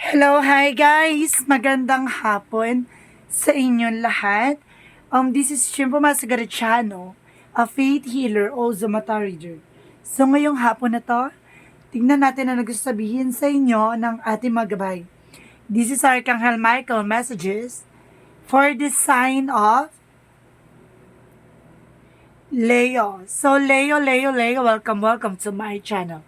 Hello, hi guys! Magandang hapon sa inyong lahat. This is Shimpo Masagarachano, a faith healer o Zumata reader. So ngayong hapon na to, tingnan natin ang nagsasabihin sa inyo ng ating mga gabay. This is Archangel Michael messages for the sign of Leo. So Leo, welcome to my channel.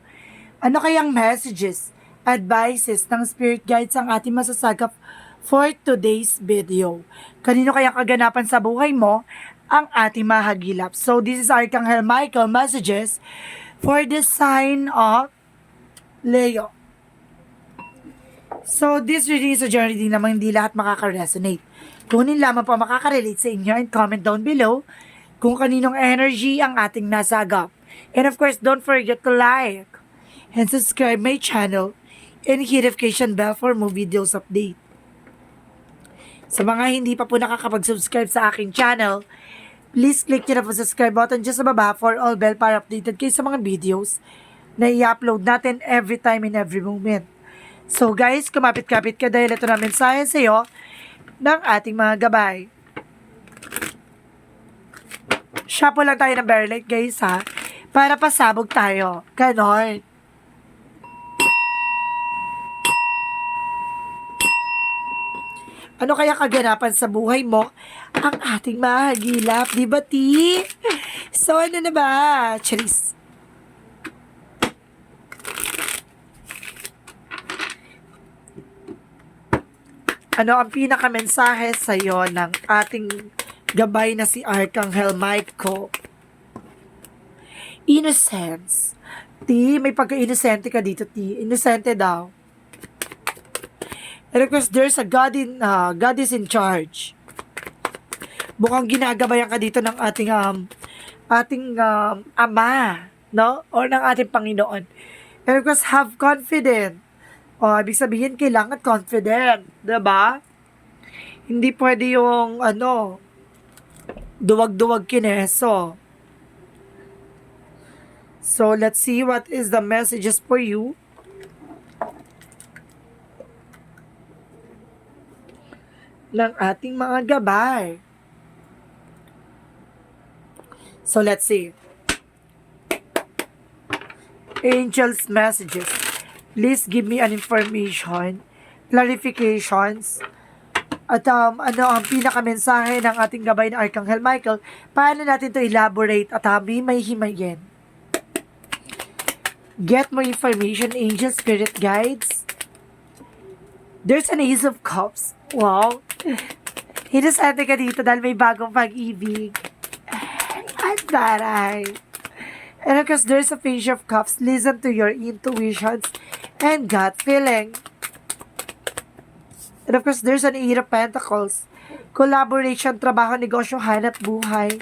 Ano kayang messages, advices ng spirit guides ang ating masasagap for today's video? Kanino kayang kaganapan sa buhay mo ang ating mahagilap? So this is Archangel Michael messages for the sign of Leo. So this reading is a journey din naman hindi lahat makaka-resonate. Kunin lamang po makaka-relate sa inyo and comment down below kung kaninong energy ang ating nasagap. And of course, don't forget to like and subscribe my channel and hit notification bell for more videos update. Sa mga hindi pa po nakakapag-subscribe sa aking channel, please click nyo na po subscribe button dyan sa baba for all bell para updated kayo sa mga videos na i-upload natin every time and every moment. So guys, kumapit-kapit ka dahil ito na mensahe sa iyo ng ating mga gabay. Shuffle lang tayo ng very light guys ha, para pasabog tayo. Ganon. Ano kaya kaganapan sa buhay mo ang ating mahagilap, di ba, Ti? So, ano na ba? Charis. Ano ang pinakamensahe sa iyo ng ating gabay na si Archangel Michael? Innocence. Ti, may pagka-inosente ka dito, Ti. Inosente daw. And of course, there's a God is in charge. Mukhang ginagabayan ka dito ng ating Ama, no? Or ng ating Panginoon. And of course, have confidence. O, ibig sabihin, kailangan confident. Diba? Hindi pwede yung, duwag-duwag kineso. So, let's see what is the messages for you. Ng ating mga gabay. So, let's see. Angels messages. Please give me an information, clarifications, at ano ang pinakamensahe ng ating gabay na Archangel Michael. Paano natin to elaborate at may himayin? Get more information, angel spirit guides. There's an Ace of Cups. Wow. Hinasante ka dito dahil may bagong pag-ibig. At daray. And of course, there's a Page of Cups. Listen to your intuitions and gut feeling. And of course, there's an Eight of Pentacles. Collaboration, trabaho, negosyo, hanap buhay.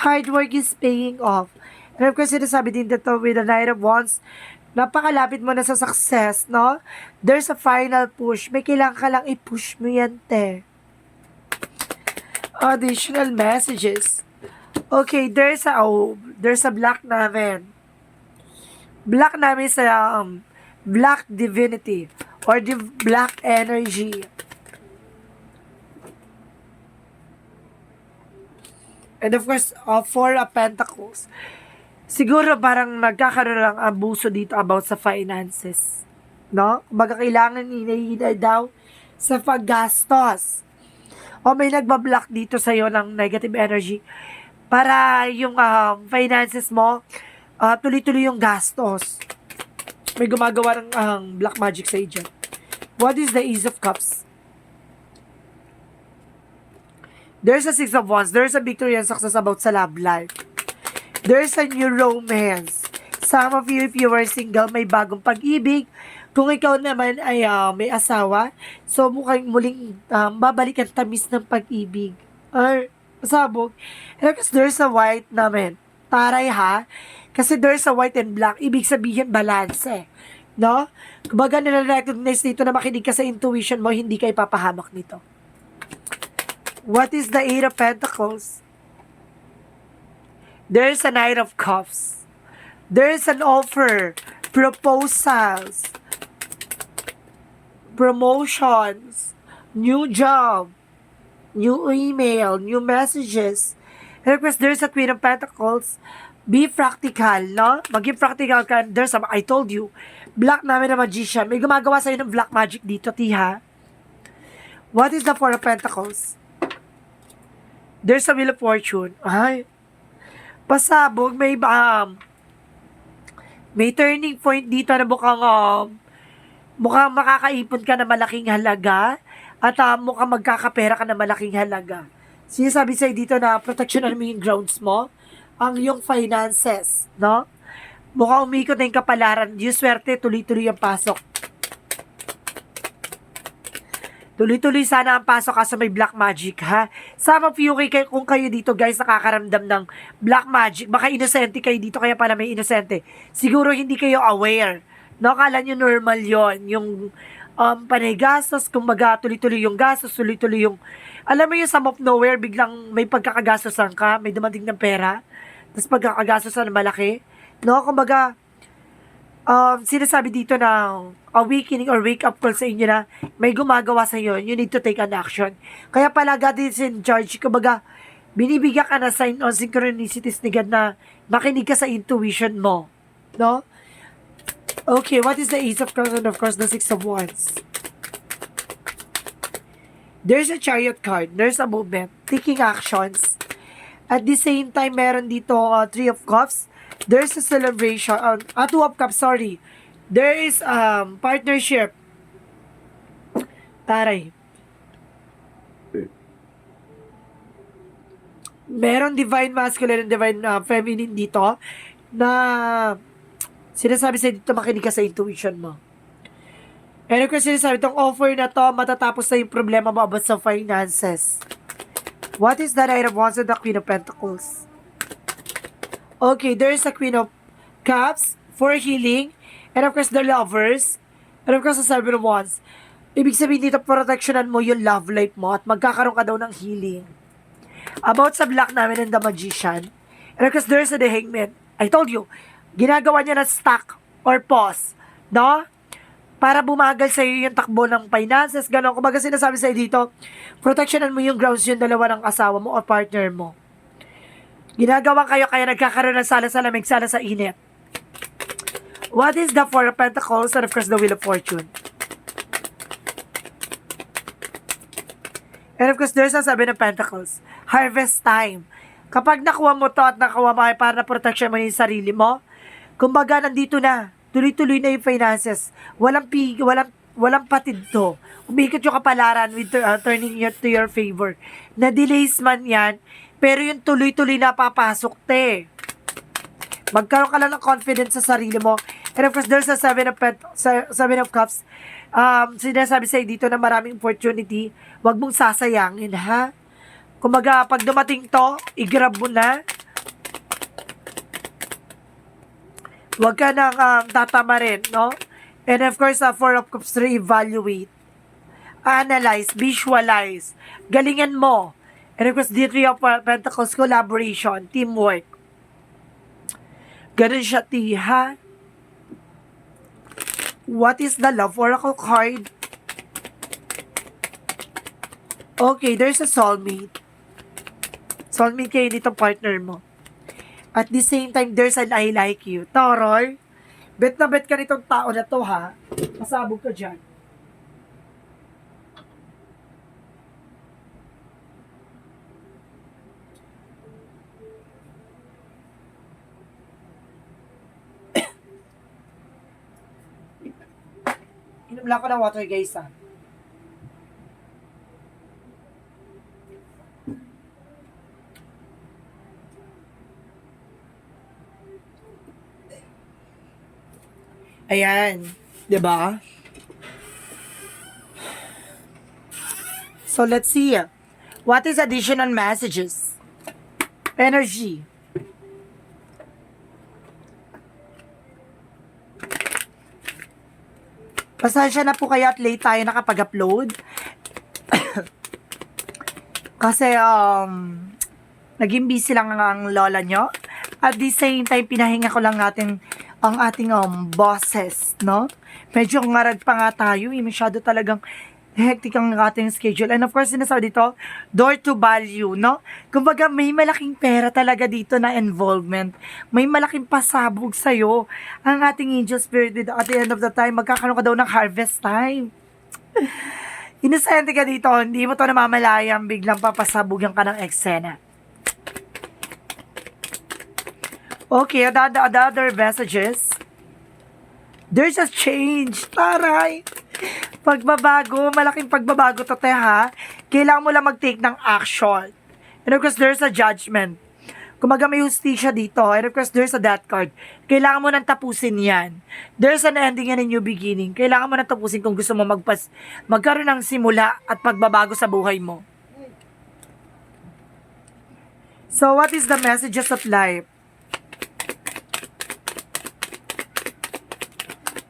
Hard work is paying off. And of course, sinasabi din dito with the Knight of Wands, napakalapit mo na sa success, no? There's a final push. May kailangan ka lang i-push mo yan, te. Additional messages. Okay, there's a black namin. Black namin sa black divinity or the black energy. And of course, Four of Pentacles. Siguro parang nagkakaroon lang abuso dito about sa finances. No? Kumbaga kailangan hinahinay daw sa paggastos. O may nagbablock dito sa'yo ng negative energy para yung finances mo tuloy-tuloy yung gastos. May gumagawa ng black magic sa dyan. What is the Ace of Cups? There's a Six of Wands. There's a victory and success about sa love life. There's a new romance. Some of you, if you are single, may bagong pag-ibig. Kung ikaw naman ay may asawa, so mukhang muling babalik ang tamis ng pag-ibig. Or, pasabog. And because there's a white naman. Taray ha. Kasi there's a white and black. Ibig sabihin, balance eh. No? Kumbaga nila-recognize dito na makinig ka sa intuition mo, hindi ka ipapahamak nito. What is the Eight of Pentacles? There's a Knight of Cups. There's an offer, proposals. promotions, new job, new email, new messages. And of course, there's a Queen of Pentacles. Be practical, no? Maging practical ka. There's a, I told you, black namin na magician. May gumagawa sa'yo ng black magic dito, Tiha. What is the Four of Pentacles? There's a Wheel of Fortune. Ay, pasabog, may turning point dito na mukhang makakaipon ka na malaking halaga at mukhang magkakapera ka na malaking halaga. Sinasabi sa'yo dito na proteksyonan mo yung grounds mo, ang iyong finances, no? Mukhang umikot na yung kapalaran, yung swerte, tuloy-tuloy ang pasok. Tuloy-tuloy sana ang pasok ka sa may black magic, ha? Some of you, kung kayo dito, guys, nakakaramdam ng black magic, baka inosente kayo dito, kaya pala may inosente. Siguro hindi kayo aware. No, kala nyo normal yon yung panay gastos, kumbaga tuloy-tuloy yung gastos, tuloy-tuloy yung, alam mo yung some of nowhere, biglang may pagkakagastosan ka, may dumating ng pera, tapos pagkakagastosan na malaki. No, kumbaga, sinasabi dito na awakening or wake up call sa inyo na may gumagawa sa inyo, you need to take an action. Kaya pala God is in charge, kumbaga, binibigyan ka na sign on synchronicities ni God na makinig ka sa intuition mo. No? Okay, what is the Ace of Cups and of course the Six of Wands? There's a Chariot card, there's a movement, taking actions. At the same time, meron dito Three of Cups. There's a celebration, Two of Cups, sorry. There is partnership. Taray. Meron divine masculine and divine feminine dito na sinasabi sa dito makinig ka sa intuition mo. And of course, sinasabi itong offer na to, matatapos na yung problema mo about sa finances. What is the Knight of Wands and the Queen of Pentacles? Okay, there is a Queen of Cups for healing. And of course, the Lovers. And of course, the Seven of Wands. Ibig sabihin dito, protectionan mo yung love life mo at magkakaroon ka daw ng healing. About sa black namin and the Magician. And of course, there's the Hangman. I told you, ginagawa niya na stuck or pause. No? Para bumagal sa iyo yung takbo ng finances, gano'n. Kumbaga sinasabi sa'yo dito, protectionan mo yung grounds yung dalawa ng asawa mo o partner mo. Ginagawa kayo kaya nagkakaroon ng sala sa lamig, sala sa init. What is the Four of Pentacles and of course the Wheel of Fortune? And of course there's a Seven of Pentacles. Harvest time. Kapag nakuha mo to at nakuha mo para na protection mo yung sarili mo, kumbaga nandito na, tuloy-tuloy na yung finances. Walang patid to. Umikot yung kapalaran with turning it to your favor. Na-delays man yan, pero yung tuloy-tuloy na papasok, te. Magkaroon ka lang ng confidence sa sarili mo. And of course, there's a Seven of Cups. Sinasabi sa'yo dito na maraming opportunity. Huwag mong sasayangin, ha? Kumbaga, pag dumating to, i-grab mo na. Huwag ka nang tatama rin, no? And of course, Four of Cups, re-evaluate. Analyze, visualize. Galingan mo. And of course, the Three of Pentacles, collaboration, teamwork. Ganun siya, Tiha. What is the Love Oracle card? Okay, there's a soulmate. Soulmate kayo nitong partner mo. At the same time, there's an I like you. Toroy, bet na bet ka nitong tao na to, ha? Masabog ka dyan. Inom lang ko ng water, guys, ha? Ayan. Diba? So, let's see. What is additional messages? Energy. Pasensya na po kayo at late tayo nakapag-upload. Kasi, naging busy lang ang lola nyo. At the same time, pinahinga ko lang natin ang ating bosses, no? Medyo ngarag pa nga tayo, masyado talagang hectic ang ating schedule. And of course, sinasabi dito, door to value, no? Kumbaga, may malaking pera talaga dito na involvement. May malaking pasabog sa'yo. Ang ating angel spirit dito, at the end of the time, magkakaroon ka daw ng harvest time. Inosente ka dito, hindi mo to namamalayang biglang papasabugan ka ng eksena. Okay, other messages. There's a change. Taray. Pagbabago, malaking pagbabago to, te, ha? Kailangan mo lang mag-take ng action. And of course, there's a judgment. Kumaga may justisya dito. And of course, there's a death card. Kailangan mo nang tapusin yan. There's an ending and a new beginning. Kailangan mo nang tapusin kung gusto mo magkaroon ng simula at pagbabago sa buhay mo. So, what is the messages of life?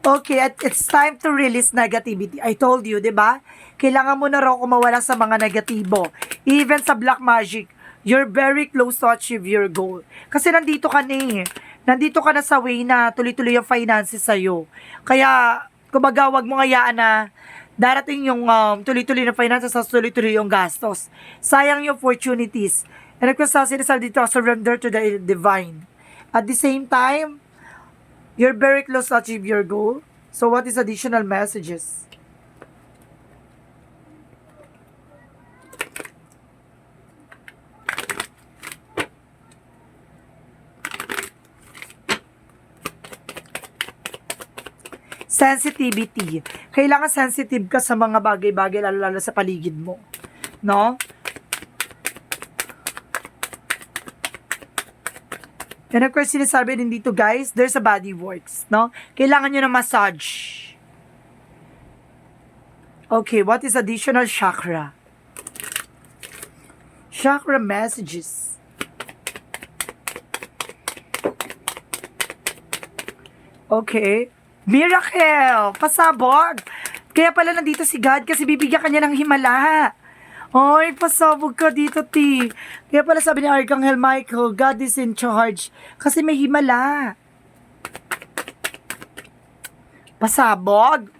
Okay, it's time to release negativity. I told you, di ba? Kailangan mo na raw kumawala sa mga negatibo. Even sa black magic, you're very close to achieve your goal. Kasi nandito ka na eh. Nandito ka na sa way na tuloy-tuloy yung finances sa'yo. Kaya, kumbaga, wag mo ngayaan na darating yung tuloy-tuloy na finances sa tuloy-tuloy yung gastos. Sayang yung opportunities. And of course, sinasabi dito, surrender to the divine. At the same time, you're very close to achieve your goal. So what is additional messages? Sensitivity. Kailangan sensitive ka sa mga bagay-bagay, lalo-lalo sa paligid mo. No? And of course, sinasabi din dito, guys, there's a body works, no? Kailangan nyo ng massage. Okay, what is additional chakra? Chakra messages. Okay. Miracle! Pasabog! Kaya pala nandito si God kasi bibigyan kanya ng himala. Oy, pasabog ka dito, T. Kaya pala sabi ni Archangel Michael, God is in charge. Kasi may himala. Pasabog.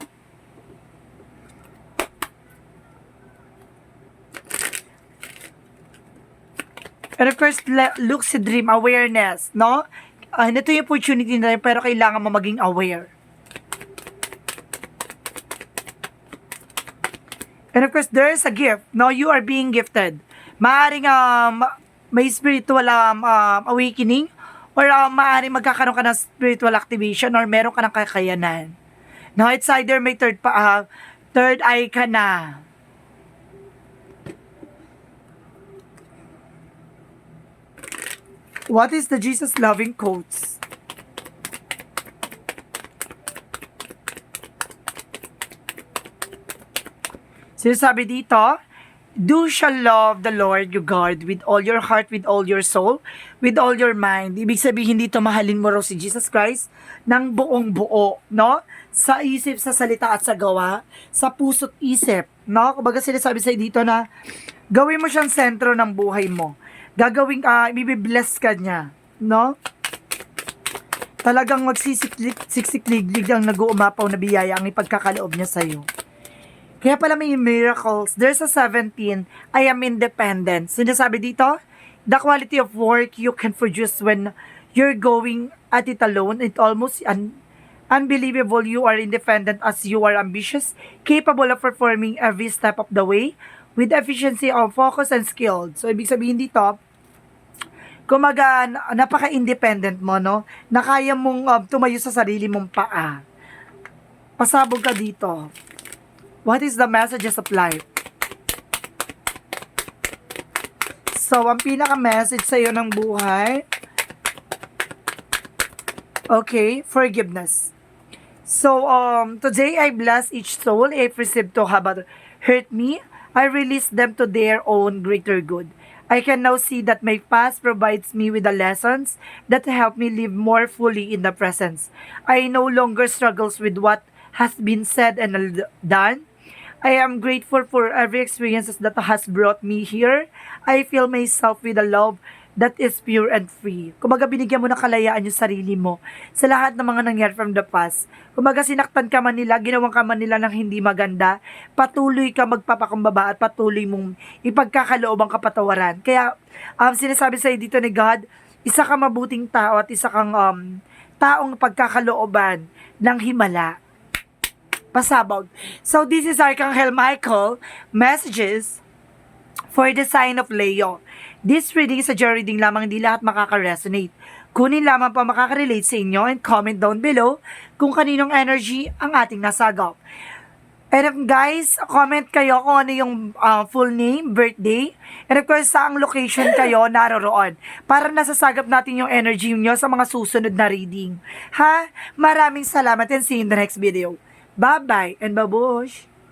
And of course, lucid dream awareness, no? Ito yung opportunity na rin, pero kailangan mo maging aware. And of course, there is a gift. No, you are being gifted. Maaring may spiritual awakening or maaring magkakaroon ka ng spiritual activation or meron ka ng kakayanan. No, it's either may third eye ka na. What is the Jesus loving quotes? Sinasabi dito, do shall love the Lord your God with all your heart, with all your soul, with all your mind. Ibig sabihin dito, mahalin mo raw si Jesus Christ ng buong buo, no? Sa isip, sa salita at sa gawa, sa puso't isip, no? Kumbaga sinasabi sa'yo dito na gawin mo siyang sentro ng buhay mo. Gagawin ibibless ka niya, no? Talagang magsisiksik-liglig ang nag-uumapaw na biyaya ang ipagkakaloob niya sa'yo. Kaya pala may miracles. There's a 17, I am independent. Sinasabi dito, the quality of work you can produce when you're going at it alone, it almost unbelievable you are independent as you are ambitious, capable of performing every step of the way, with efficiency of focus and skill. So, ibig sabihin dito, kumaga, napaka-independent mo, no? Na kaya mong tumayo sa sarili mong paa. Pasabog ka dito. What is the messages of life? So, ang pinaka-message sa iyo ng buhay, okay, forgiveness. So, today I bless each soul if received to have hurt me. I release them to their own greater good. I can now see that my past provides me with the lessons that help me live more fully in the present. I no longer struggles with what has been said and done. I am grateful for every experiences that has brought me here. I fill myself with the love that is pure and free. Kumbaga, binigyan mo ng kalayaan yung sarili mo sa lahat ng mga nangyari from the past. Kumbaga, sinaktan ka man nila, ginawang ka man nila ng hindi maganda, patuloy ka magpapakumbaba at patuloy mong ipagkakaloob ang kapatawaran. Kaya, sinasabi sa'yo dito ni God, isa kang mabuting tao at isa kang taong pagkakalooban ng himala. Pasabog. So, this is Archangel Michael messages for the sign of Leo. This reading is a tarot reading lamang, hindi lahat makaka-resonate. Kunin lamang pa makaka-relate sa inyo and comment down below kung kaninong energy ang ating nasagap. And guys, comment kayo kung ano yung full name, birthday, and of course, saang location kayo naroroon. Para nasasagap natin yung energy nyo sa mga susunod na reading. Ha? Maraming salamat and see you in the next video. Bye-bye and babush!